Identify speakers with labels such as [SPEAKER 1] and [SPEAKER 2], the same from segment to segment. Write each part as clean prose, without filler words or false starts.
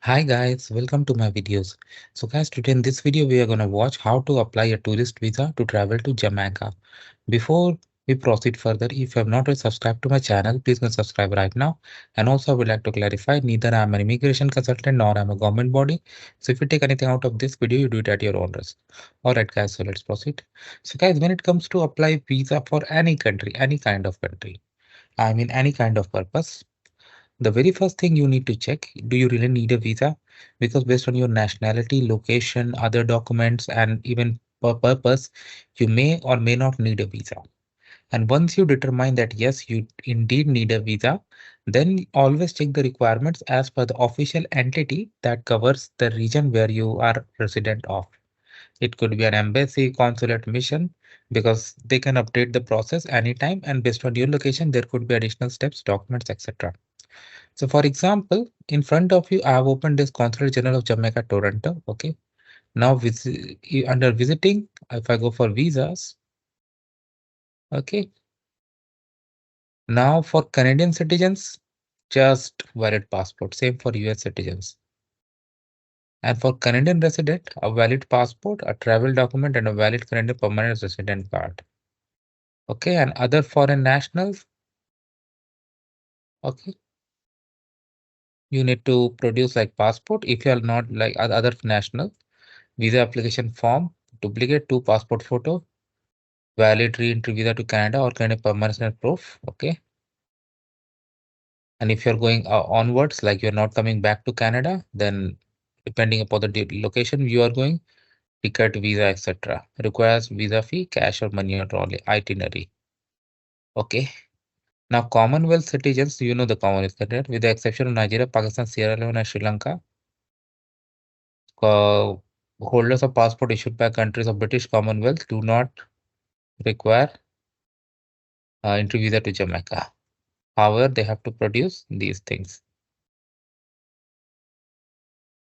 [SPEAKER 1] Hi guys, welcome to my videos. So guys, today in this video we are going to watch how to apply a tourist visa to travel to Jamaica. Before we proceed further, if you have not yet subscribed to my channel, please go subscribe right now. And also I would like to clarify, neither I am an immigration consultant nor I am a government body. So if you take anything out of this video, you do it at your own risk. Alright guys, so let's proceed. So guys, when it comes to apply visa for any country, any kind of country, I mean any kind of purpose, the very first thing you need to check, do you really need a visa? Because based on your nationality, location, other documents, and even purpose, you may or may not need a visa. And once you determine that yes, you indeed need a visa, then always check the requirements as per the official entity that covers the region where you are resident of. It could be an embassy, consulate, mission, because they can update the process anytime, and based on your location, there could be additional steps, documents, etc. So for example, in front of you, I have opened this Consulate General of Jamaica, Toronto. Okay. Now under visiting, if I go for visas, okay. Now for Canadian citizens, just valid passport. Same for US citizens. And for Canadian resident, a valid passport, a travel document, and a valid Canadian permanent resident card. Okay. And other foreign nationals, okay. You need to produce like passport if you are not like other national, visa application form, duplicate two passport photo, valid re-entry visa to Canada or Canada permanent proof. Okay. And if you're going onwards, like you're not coming back to Canada, then depending upon the location you are going, ticket, visa, etc. Requires visa fee, cash or money or trolley itinerary. Okay. Now Commonwealth citizens, you know the Commonwealth countries, with the exception of Nigeria, Pakistan, Sierra Leone, and Sri Lanka, uh, holders of passport issued by countries of British Commonwealth do not require entry visa to Jamaica. However, they have to produce these things.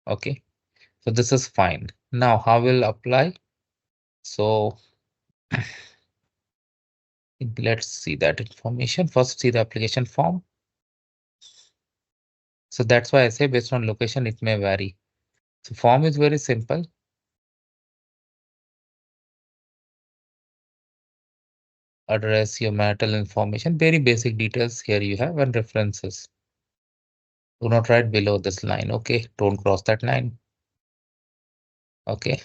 [SPEAKER 1] Okay. So this is fine. Now, how will apply? So let's see that information. First, see the application form. So that's why I say based on location, it may vary. So form is very simple. Address, your marital information, very basic details here you have, and references. Do not write below this line. Okay, don't cross that line. Okay.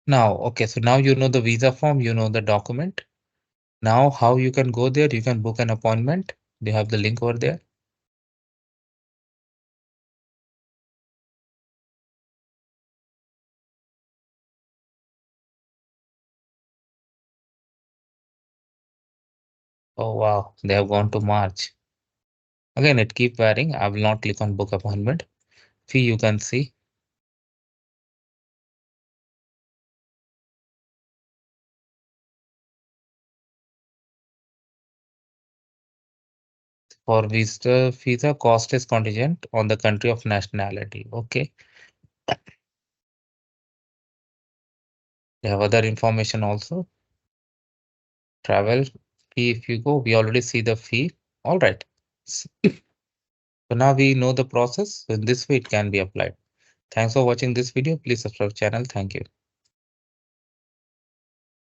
[SPEAKER 1] Now, okay, so now you know the visa form, you know the document. Now, how you can go there? You can book an appointment. They have the link over there. Oh wow, they have gone to March. Again, it keep varying. I will not click on book appointment. Fee you can see. For visa cost is contingent on the country of nationality. Okay. They have other information also. Travel fee if you go, we already see the fee. All right. So now we know the process. So in this way it can be applied. Thanks for watching this video. Please subscribe channel. Thank you.